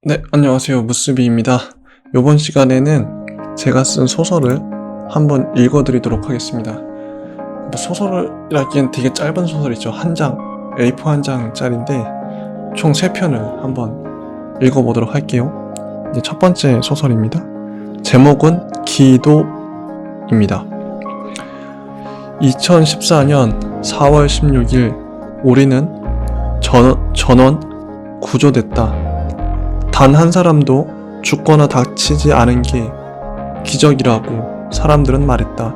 네, 안녕하세요. 무스비입니다. 이번 시간에는 제가 쓴 소설을 한번 읽어드리도록 하겠습니다. 소설이라기엔 되게 짧은 소설이죠. 한 장, A4 한 장짜리인데 총 3편을 한번 읽어보도록 할게요. 이제 첫 번째 소설입니다. 제목은 기도입니다. 2014년 4월 16일 우리는 전원 구조됐다. 단 한 사람도 죽거나 다치지 않은 게 기적이라고 사람들은 말했다.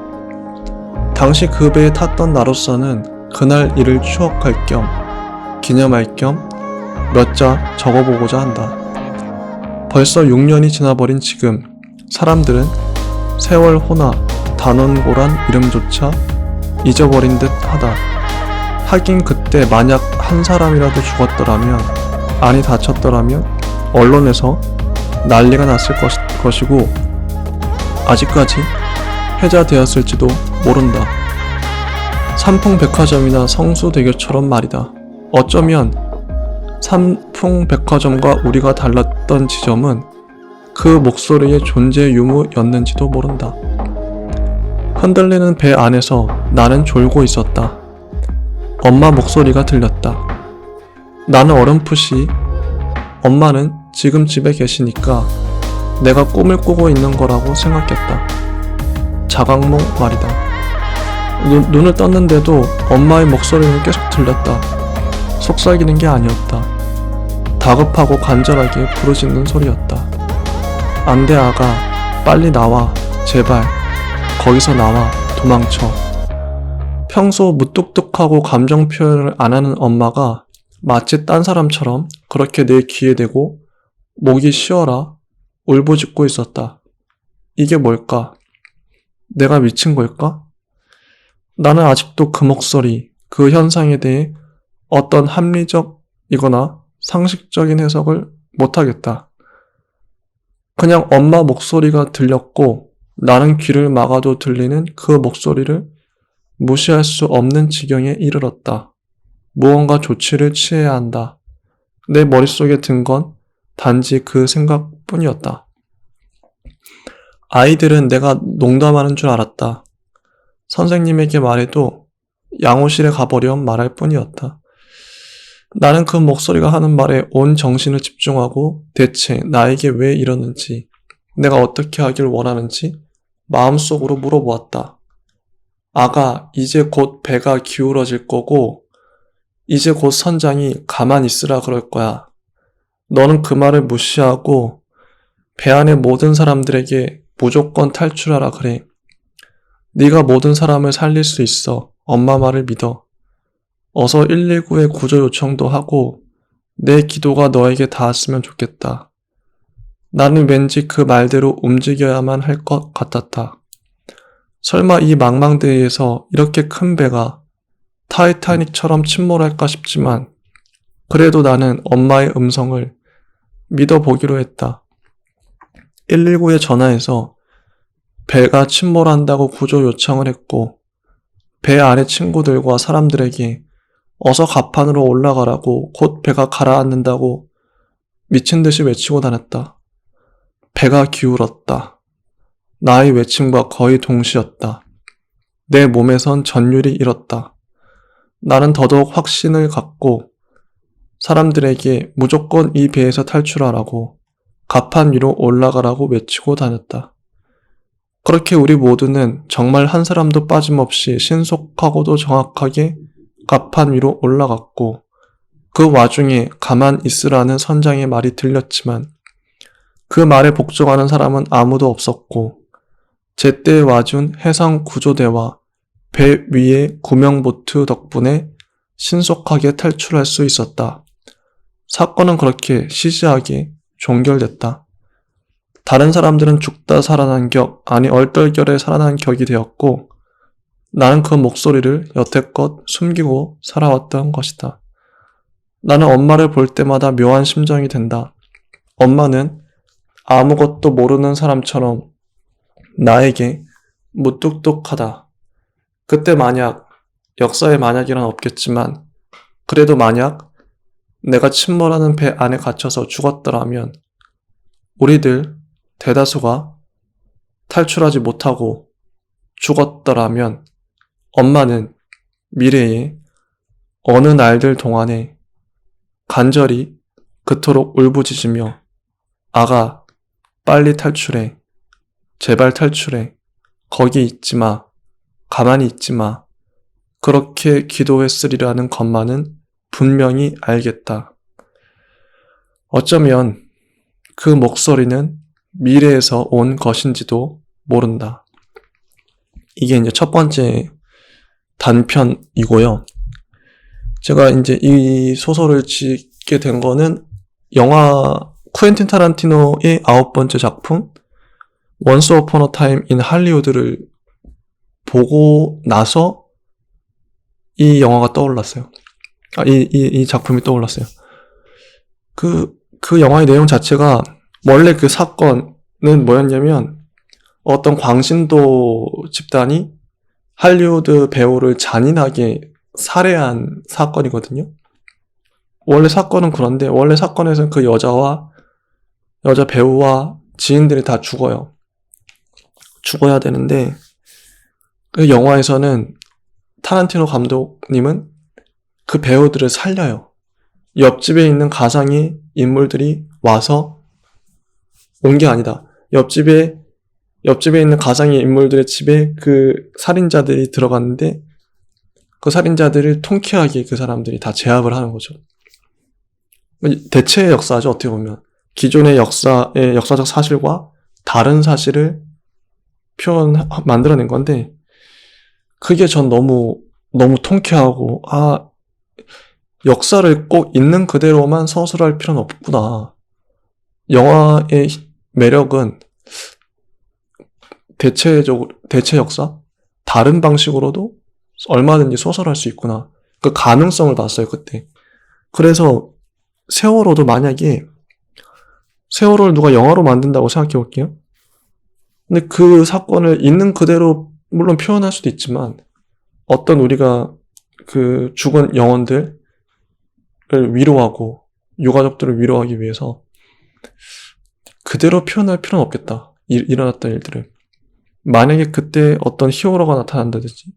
당시 그 배에 탔던 나로서는 그날 일을 추억할 겸 기념할 겸 몇 자 적어보고자 한다. 벌써 6년이 지나버린 지금 사람들은 세월호나 단원고란 이름조차 잊어버린 듯 하다. 하긴 그때 만약 한 사람이라도 죽었더라면 아니 다쳤더라면 언론에서 난리가 났을 것이고 아직까지 회자되었을지도 모른다. 삼풍백화점이나 성수대교처럼 말이다. 어쩌면 삼풍백화점과 우리가 달랐던 지점은 그 목소리의 존재 유무였는지도 모른다. 흔들리는 배 안에서 나는 졸고 있었다. 엄마 목소리가 들렸다. 나는 어렴풋이 엄마는 지금 집에 계시니까 내가 꿈을 꾸고 있는 거라고 생각했다. 자각몽 말이다. 눈을 떴는데도 엄마의 목소리는 계속 들렸다. 속삭이는 게 아니었다. 다급하고 간절하게 부르짖는 소리였다. 안 돼 아가, 빨리 나와, 제발, 거기서 나와, 도망쳐. 평소 무뚝뚝하고 감정 표현을 안 하는 엄마가 마치 딴 사람처럼 그렇게 내 귀에 대고 목이 쉬어라 울부짖고 있었다. 이게 뭘까? 내가 미친 걸까? 나는 아직도 그 목소리, 그 현상에 대해 어떤 합리적이거나 상식적인 해석을 못하겠다. 그냥 엄마 목소리가 들렸고 나는 귀를 막아도 들리는 그 목소리를 무시할 수 없는 지경에 이르렀다. 무언가 조치를 취해야 한다. 내 머릿속에 든 건 단지 그 생각뿐이었다. 아이들은 내가 농담하는 줄 알았다. 선생님에게 말해도 양호실에 가버렴 말할 뿐이었다. 나는 그 목소리가 하는 말에 온 정신을 집중하고 대체 나에게 왜 이러는지, 내가 어떻게 하길 원하는지 마음속으로 물어보았다. 아가, 이제 곧 배가 기울어질 거고 이제 곧 선장이 가만히 있으라 그럴 거야. 너는 그 말을 무시하고 배 안의 모든 사람들에게 무조건 탈출하라 그래. 네가 모든 사람을 살릴 수 있어. 엄마 말을 믿어. 어서 119에 구조 요청도 하고 내 기도가 너에게 닿았으면 좋겠다. 나는 왠지 그 말대로 움직여야만 할 것 같았다. 설마 이 망망대해에서 이렇게 큰 배가 타이타닉처럼 침몰할까 싶지만 그래도 나는 엄마의 음성을 믿어보기로 했다. 119에 전화해서 배가 침몰한다고 구조 요청을 했고 배 안의 친구들과 사람들에게 어서 갑판으로 올라가라고 곧 배가 가라앉는다고 미친 듯이 외치고 다녔다. 배가 기울었다. 나의 외침과 거의 동시였다. 내 몸에선 전율이 일었다. 나는 더더욱 확신을 갖고 사람들에게 무조건 이 배에서 탈출하라고 갑판 위로 올라가라고 외치고 다녔다. 그렇게 우리 모두는 정말 한 사람도 빠짐없이 신속하고도 정확하게 갑판 위로 올라갔고 그 와중에 가만 있으라는 선장의 말이 들렸지만 그 말에 복종하는 사람은 아무도 없었고 제때 와준 해상구조대와 배 위의 구명보트 덕분에 신속하게 탈출할 수 있었다. 사건은 그렇게 시시하게 종결됐다. 다른 사람들은 죽다 살아난 격, 아니 얼떨결에 살아난 격이 되었고 나는 그 목소리를 여태껏 숨기고 살아왔던 것이다. 나는 엄마를 볼 때마다 묘한 심정이 든다. 엄마는 아무것도 모르는 사람처럼 나에게 무뚝뚝하다. 그때 만약, 역사에 만약이란 없겠지만 그래도 만약 내가 침몰하는 배 안에 갇혀서 죽었더라면 우리들 대다수가 탈출하지 못하고 죽었더라면 엄마는 미래에 어느 날들 동안에 간절히 그토록 울부짖으며 아가 빨리 탈출해. 제발 탈출해. 거기 있지 마. 가만히 있지 마. 그렇게 기도했으리라는 것만은 분명히 알겠다. 어쩌면 그 목소리는 미래에서 온 것인지도 모른다. 이게 이제 첫 번째 단편이고요. 제가 이제 이 소설을 짓게 된 거는 영화 쿠엔틴 타란티노의 9번째 작품 원스 어폰 어 타임 인 할리우드를 보고 나서 이 영화가 떠올랐어요. 이 작품이 떠올랐어요. 그 영화의 내용 자체가 원래 그 사건은 뭐였냐면 어떤 광신도 집단이 할리우드 배우를 잔인하게 살해한 사건이거든요. 원래 사건은 그런데 원래 사건에서는 그 여자 배우와 지인들이 다 죽어요. 죽어야 되는데 그 영화에서는 타란티노 감독님은 그 배우들을 살려요. 옆집에 있는 가상의 인물들이 와서 온 게 아니다. 옆집에 있는 가상의 인물들의 집에 그 살인자들이 들어갔는데 그 살인자들을 통쾌하게 그 사람들이 다 제압을 하는 거죠. 대체의 역사죠, 어떻게 보면. 기존의 역사의 역사적 사실과 다른 사실을 만들어낸 건데, 그게 전 너무 통쾌하고, 역사를 꼭 있는 그대로만 서술할 필요는 없구나. 영화의 매력은 대체 역사? 다른 방식으로도 얼마든지 소설할 수 있구나. 그 가능성을 봤어요, 그때. 그래서 세월호도 만약에 세월호를 누가 영화로 만든다고 생각해 볼게요. 근데 그 사건을 있는 그대로 물론 표현할 수도 있지만 어떤 우리가 그 죽은 영혼들을 위로하고 유가족들을 위로하기 위해서 그대로 표현할 필요는 없겠다. 일어났던 일들을. 만약에 그때 어떤 히어로가 나타난다든지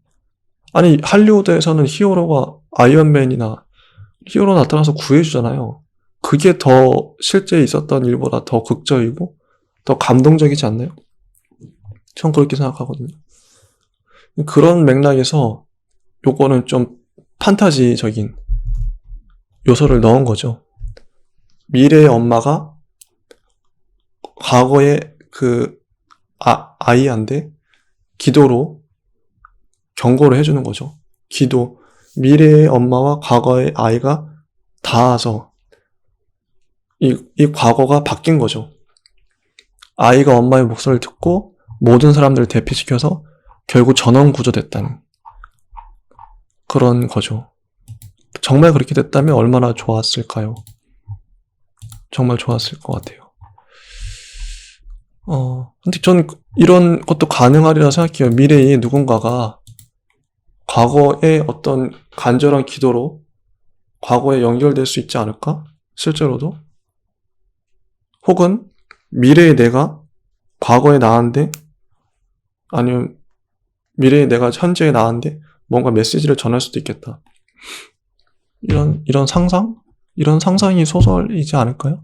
아니 할리우드에서는 히어로가 아이언맨이나 히어로 나타나서 구해주잖아요. 그게 더 실제 있었던 일보다 더 극적이고 더 감동적이지 않나요? 전 그렇게 생각하거든요. 그런 맥락에서 요거는 좀 판타지적인 요소를 넣은 거죠. 미래의 엄마가 과거의 그 아이한테 기도로 경고를 해주는 거죠. 기도. 미래의 엄마와 과거의 아이가 닿아서 이 과거가 바뀐 거죠. 아이가 엄마의 목소리를 듣고 모든 사람들을 대피시켜서 결국 전원 구조됐다는 그런 거죠. 정말 그렇게 됐다면 얼마나 좋았을까요? 정말 좋았을 것 같아요. 근데 전 이런 것도 가능하리라 생각해요. 미래에 누군가가 과거의 어떤 간절한 기도로 과거에 연결될 수 있지 않을까? 실제로도. 혹은 미래의 내가 과거의 나한테 아니면 미래의 내가 현재의 나한테 뭔가 메시지를 전할 수도 있겠다. 이런 상상? 이런 상상이 소설이지 않을까요?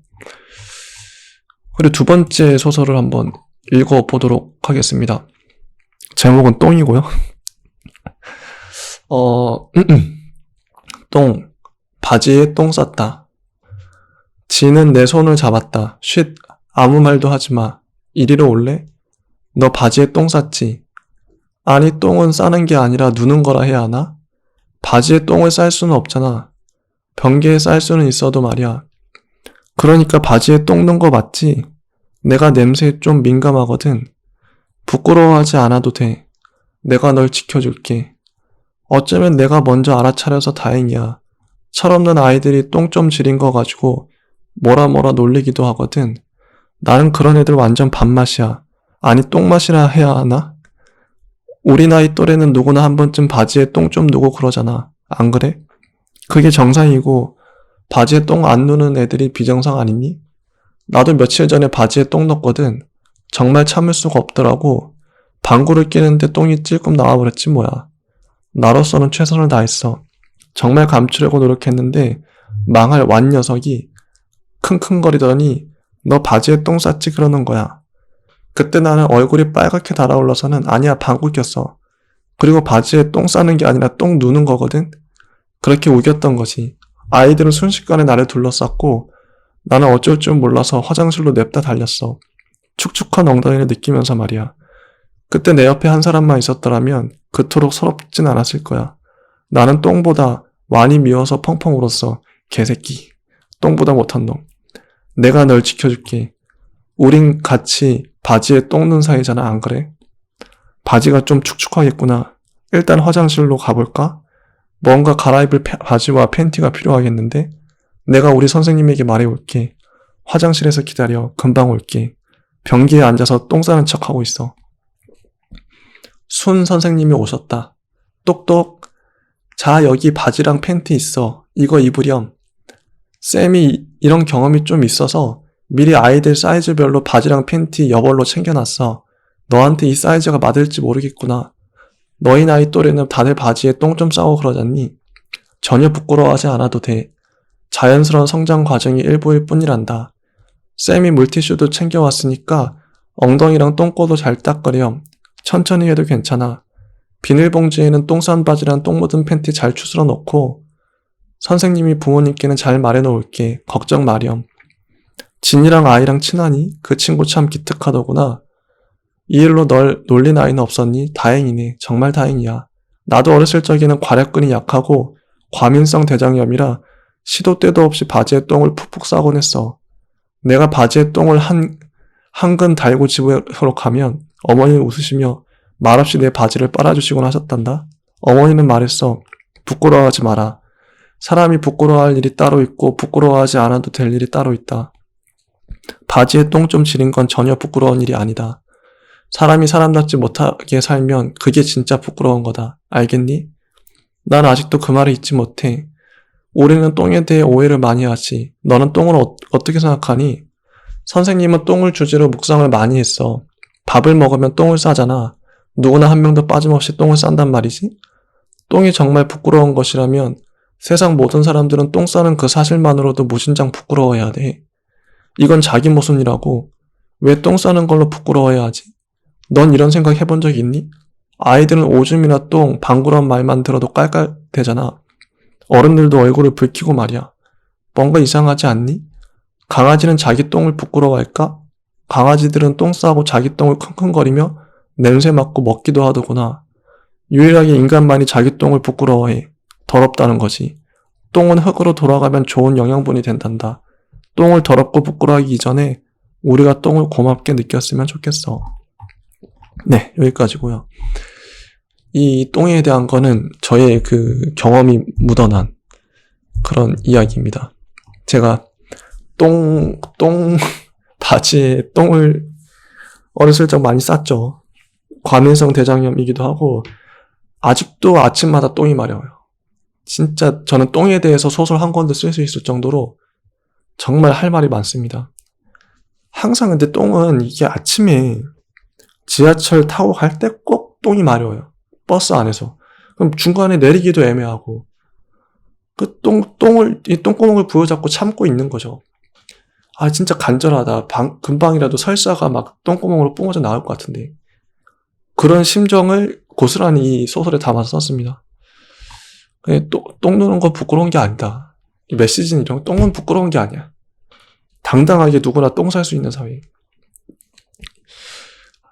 그리고 두 번째 소설을 한번 읽어보도록 하겠습니다. 제목은 똥이고요. 똥. 바지에 똥 쌌다. 지는 내 손을 잡았다. 쉿. 아무 말도 하지 마. 이리로 올래? 너 바지에 똥 쌌지? 아니 똥은 싸는 게 아니라 누는 거라 해야 하나? 바지에 똥을 쌀 수는 없잖아. 변기에 쌀 수는 있어도 말이야. 그러니까 바지에 똥 넣은 거 맞지? 내가 냄새에 좀 민감하거든. 부끄러워하지 않아도 돼. 내가 널 지켜줄게. 어쩌면 내가 먼저 알아차려서 다행이야. 철없는 아이들이 똥 좀 지린 거 가지고 뭐라 놀리기도 하거든. 나는 그런 애들 완전 밥맛이야. 아니 똥맛이라 해야 하나? 우리 나이 또래는 누구나 한 번쯤 바지에 똥 좀 누고 그러잖아. 안 그래? 그게 정상이고 바지에 똥 안 누는 애들이 비정상 아니니? 나도 며칠 전에 바지에 똥 넣었거든. 정말 참을 수가 없더라고. 방구를 끼는데 똥이 찔끔 나와버렸지 뭐야. 나로서는 최선을 다했어. 정말 감추려고 노력했는데 망할 완 녀석이 킁킁거리더니 너 바지에 똥 쌌지 그러는 거야. 그때 나는 얼굴이 빨갛게 달아올라서는 아니야 방구 꼈어. 그리고 바지에 똥 싸는 게 아니라 똥 누는 거거든. 그렇게 우겼던 거지. 아이들은 순식간에 나를 둘러쌌고 나는 어쩔 줄 몰라서 화장실로 냅다 달렸어. 축축한 엉덩이를 느끼면서 말이야. 그때 내 옆에 한 사람만 있었더라면 그토록 서럽진 않았을 거야. 나는 똥보다 많이 미워서 펑펑 울었어. 개새끼. 똥보다 못한 놈. 내가 널 지켜줄게. 우린 같이 바지에 똥 넣은 사이잖아, 안 그래? 바지가 좀 축축하겠구나. 일단 화장실로 가볼까? 뭔가 갈아입을 바지와 팬티가 필요하겠는데? 내가 우리 선생님에게 말해올게. 화장실에서 기다려. 금방 올게. 변기에 앉아서 똥 싸는 척하고 있어. 순 선생님이 오셨다. 똑똑. 자, 여기 바지랑 팬티 있어. 이거 입으렴. 쌤이 이런 경험이 좀 있어서 미리 아이들 사이즈별로 바지랑 팬티 여벌로 챙겨놨어. 너한테 이 사이즈가 맞을지 모르겠구나. 너희 나이 또래는 다들 바지에 똥 좀 싸고 그러잖니? 전혀 부끄러워하지 않아도 돼. 자연스러운 성장 과정이 일부일 뿐이란다. 쌤이 물티슈도 챙겨왔으니까 엉덩이랑 똥꼬도 잘 닦으렴. 천천히 해도 괜찮아. 비닐봉지에는 똥 싼 바지랑 똥 묻은 팬티 잘 추스러 놓고 선생님이 부모님께는 잘 말해놓을게. 걱정 마렴. 진이랑 아이랑 친하니? 그 친구 참 기특하더구나. 이 일로 널 놀린 아이는 없었니? 다행이네. 정말 다행이야. 나도 어렸을 적에는 과략근이 약하고 과민성 대장염이라 시도 때도 없이 바지에 똥을 푹푹 싸곤 했어. 내가 바지에 똥을 한 근 달고 집으로 가면 어머니는 웃으시며 말없이 내 바지를 빨아주시곤 하셨단다. 어머니는 말했어. 부끄러워하지 마라. 사람이 부끄러워할 일이 따로 있고 부끄러워하지 않아도 될 일이 따로 있다. 바지에 똥 좀 지린 건 전혀 부끄러운 일이 아니다. 사람이 사람답지 못하게 살면 그게 진짜 부끄러운 거다. 알겠니? 난 아직도 그 말을 잊지 못해. 우리는 똥에 대해 오해를 많이 하지. 너는 똥을 어떻게 생각하니? 선생님은 똥을 주제로 묵상을 많이 했어. 밥을 먹으면 똥을 싸잖아. 누구나 한 명도 빠짐없이 똥을 싼단 말이지. 똥이 정말 부끄러운 것이라면 세상 모든 사람들은 똥 싸는 그 사실만으로도 무진장 부끄러워해야 돼. 이건 자기 모순이라고. 왜 똥 싸는 걸로 부끄러워해야 하지? 넌 이런 생각 해본 적 있니? 아이들은 오줌이나 똥, 방구란 말만 들어도 깔깔대잖아. 어른들도 얼굴을 붉히고 말이야. 뭔가 이상하지 않니? 강아지는 자기 똥을 부끄러워할까? 강아지들은 똥 싸고 자기 똥을 킁킁거리며 냄새 맡고 먹기도 하더구나. 유일하게 인간만이 자기 똥을 부끄러워해. 더럽다는 거지. 똥은 흙으로 돌아가면 좋은 영양분이 된단다. 똥을 더럽고 부끄러워하기 이전에 우리가 똥을 고맙게 느꼈으면 좋겠어. 네, 여기까지고요. 이 똥에 대한 거는 저의 그 경험이 묻어난 그런 이야기입니다. 제가 바지에 똥을 어렸을 적 많이 쌌죠. 과민성 대장염이기도 하고 아직도 아침마다 똥이 마려워요. 진짜 저는 똥에 대해서 소설 한 권도 쓸 수 있을 정도로 정말 할 말이 많습니다. 항상 근데 똥은 이게 아침에 지하철 타고 갈 때 꼭 똥이 마려워요. 버스 안에서. 그럼 중간에 내리기도 애매하고 그 이 똥구멍을 부여잡고 참고 있는 거죠. 아 진짜 간절하다. 금방이라도 설사가 막 똥구멍으로 뿜어져 나올 것 같은데 그런 심정을 고스란히 이 소설에 담아서 썼습니다. 똥 누는 거 부끄러운 게 아니다. 이 메시지는 이런 똥은 부끄러운 게 아니야. 당당하게 누구나 똥 살 수 있는 사회.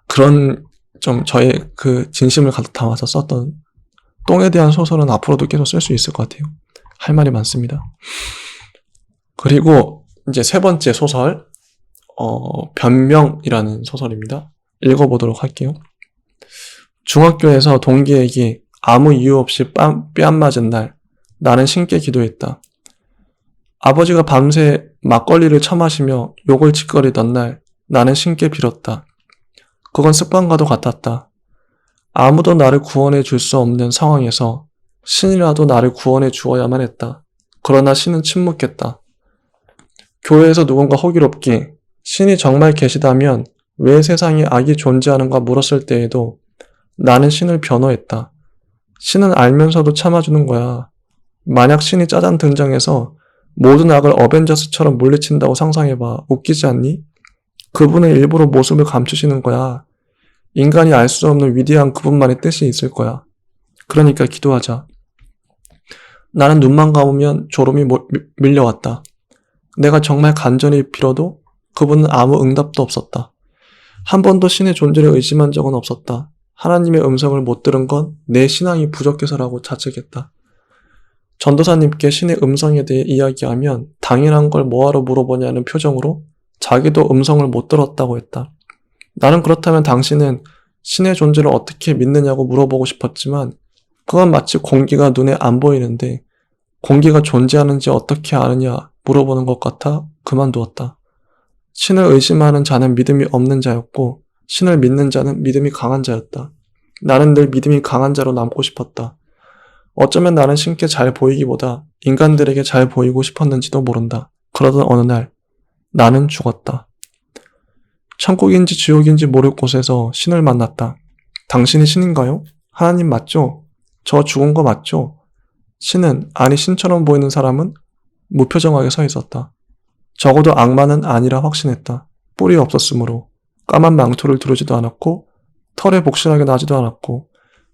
그런 좀 저의 그 진심을 가득 담아서 썼던 똥에 대한 소설은 앞으로도 계속 쓸 수 있을 것 같아요. 할 말이 많습니다. 그리고 이제 세 번째 소설 변명이라는 소설입니다. 읽어보도록 할게요. 중학교에서 동기에게 아무 이유 없이 뺨 맞은 날 나는 신께 기도했다. 아버지가 밤새 막걸리를 처마시며 욕을 짓거리던 날 나는 신께 빌었다. 그건 습관과도 같았다. 아무도 나를 구원해 줄 수 없는 상황에서 신이라도 나를 구원해 주어야만 했다. 그러나 신은 침묵했다. 교회에서 누군가 호기롭게 신이 정말 계시다면 왜 세상에 악이 존재하는가 물었을 때에도 나는 신을 변호했다. 신은 알면서도 참아주는 거야. 만약 신이 짜잔 등장해서 모든 악을 어벤져스처럼 물리친다고 상상해봐. 웃기지 않니? 그분은 일부러 모습을 감추시는 거야. 인간이 알 수 없는 위대한 그분만의 뜻이 있을 거야. 그러니까 기도하자. 나는 눈만 감으면 졸음이 밀려왔다. 내가 정말 간절히 빌어도 그분은 아무 응답도 없었다. 한 번도 신의 존재를 의심한 적은 없었다. 하나님의 음성을 못 들은 건 내 신앙이 부족해서라고 자책했다. 전도사님께 신의 음성에 대해 이야기하면 당연한 걸 뭐하러 물어보냐는 표정으로 자기도 음성을 못 들었다고 했다. 나는 그렇다면 당신은 신의 존재를 어떻게 믿느냐고 물어보고 싶었지만 그건 마치 공기가 눈에 안 보이는데 공기가 존재하는지 어떻게 아느냐 물어보는 것 같아 그만두었다. 신을 의심하는 자는 믿음이 없는 자였고 신을 믿는 자는 믿음이 강한 자였다. 나는 늘 믿음이 강한 자로 남고 싶었다. 어쩌면 나는 신께 잘 보이기보다 인간들에게 잘 보이고 싶었는지도 모른다. 그러던 어느 날 나는 죽었다. 천국인지 지옥인지 모를 곳에서 신을 만났다. 당신이 신인가요? 하나님 맞죠? 저 죽은 거 맞죠? 신은, 아니 신처럼 보이는 사람은 무표정하게 서 있었다. 적어도 악마는 아니라 확신했다. 뿔이 없었으므로 까만 망토를 두르지도 않았고 털에 복실하게 나지도 않았고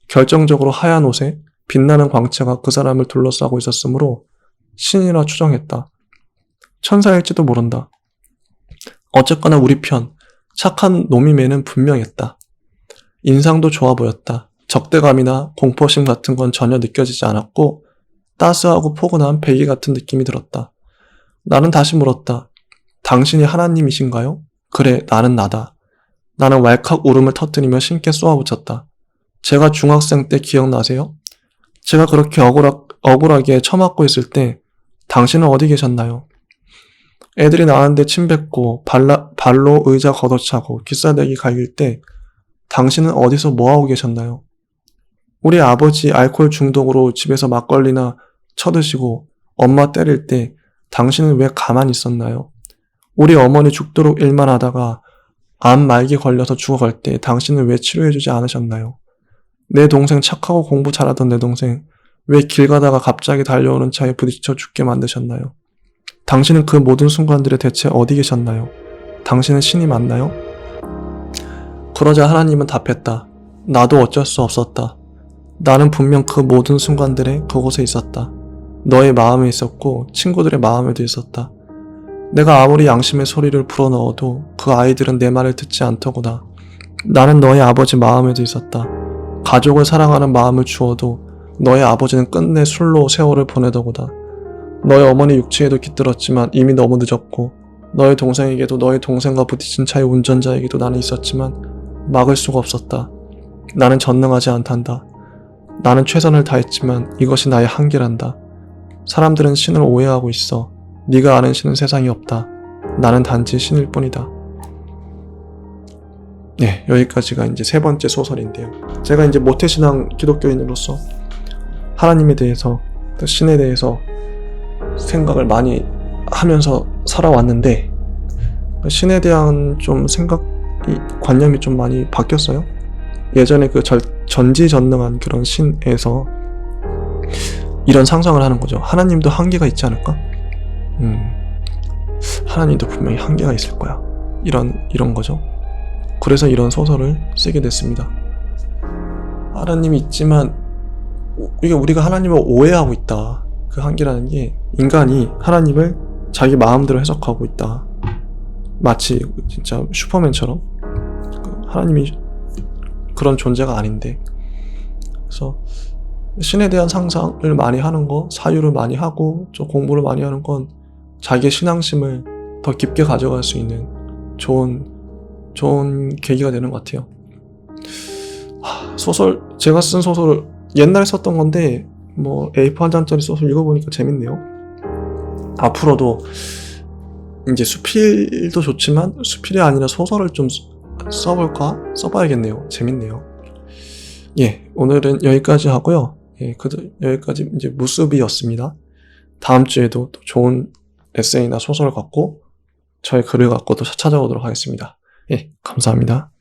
결정적으로 하얀 옷에 빛나는 광채가 그 사람을 둘러싸고 있었으므로 신이라 추정했다. 천사일지도 모른다. 어쨌거나 우리 편, 착한 놈임에는 분명했다. 인상도 좋아 보였다. 적대감이나 공포심 같은 건 전혀 느껴지지 않았고 따스하고 포근한 배기 같은 느낌이 들었다. 나는 다시 물었다. 당신이 하나님이신가요? 그래, 나는 나다. 나는 왈칵 울음을 터뜨리며 신께 쏘아붙였다. 제가 중학생 때 기억나세요? 제가 그렇게 억울하게 처맞고 있을 때 당신은 어디 계셨나요? 애들이 나한테 침 뱉고 발로 의자 걷어차고 귀싸대기 갈길 때 당신은 어디서 뭐하고 계셨나요? 우리 아버지 알코올 중독으로 집에서 막걸리나 쳐드시고 엄마 때릴 때 당신은 왜 가만히 있었나요? 우리 어머니 죽도록 일만 하다가 암 말기 걸려서 죽어갈 때 당신은 왜 치료해주지 않으셨나요? 내 동생 착하고 공부 잘하던 내 동생 왜 길 가다가 갑자기 달려오는 차에 부딪혀 죽게 만드셨나요? 당신은 그 모든 순간들에 대체 어디 계셨나요? 당신은 신이 맞나요? 그러자 하나님은 답했다. 나도 어쩔 수 없었다. 나는 분명 그 모든 순간들에 그곳에 있었다. 너의 마음에 있었고 친구들의 마음에도 있었다. 내가 아무리 양심의 소리를 불어넣어도 그 아이들은 내 말을 듣지 않더구나. 나는 너의 아버지 마음에도 있었다. 가족을 사랑하는 마음을 주어도 너의 아버지는 끝내 술로 세월을 보내더구나. 너의 어머니 육체에도 깃들었지만 이미 너무 늦었고 너의 동생에게도 너의 동생과 부딪힌 차의 운전자에게도 나는 있었지만 막을 수가 없었다. 나는 전능하지 않단다. 나는 최선을 다했지만 이것이 나의 한계란다. 사람들은 신을 오해하고 있어. 네가 아는 신은 세상에 없다. 나는 단지 신일 뿐이다. 네, 여기까지가 이제 세 번째 소설인데요. 제가 이제 모태신앙 기독교인으로서 하나님에 대해서, 또 신에 대해서 생각을 많이 하면서 살아왔는데 신에 대한 좀 관념이 좀 많이 바뀌었어요. 예전에 그 전지전능한 그런 신에서 이런 상상을 하는 거죠. 하나님도 한계가 있지 않을까? 하나님도 분명히 한계가 있을 거야. 이런 거죠. 그래서 이런 소설을 쓰게 됐습니다. 하나님이 있지만 우리가 하나님을 오해하고 있다. 그 한계라는 게 인간이 하나님을 자기 마음대로 해석하고 있다. 마치 진짜 슈퍼맨처럼 하나님이 그런 존재가 아닌데, 그래서 신에 대한 상상을 많이 하는 거, 사유를 많이 하고 좀 공부를 많이 하는 건 자기의 신앙심을 더 깊게 가져갈 수 있는 좋은 계기가 되는 것 같아요. 소설, 제가 쓴 소설 옛날에 썼던 건데 뭐 A4 한 장짜리 소설 읽어보니까 재밌네요. 앞으로도 이제 수필도 좋지만 수필이 아니라 소설을 좀 써봐야겠네요. 재밌네요. 예, 오늘은 여기까지 하고요. 예, 여기까지 이제 무수비였습니다. 다음 주에도 또 좋은 에세이나 소설을 갖고 저의 글을 갖고 또 찾아오도록 하겠습니다. 예, 감사합니다.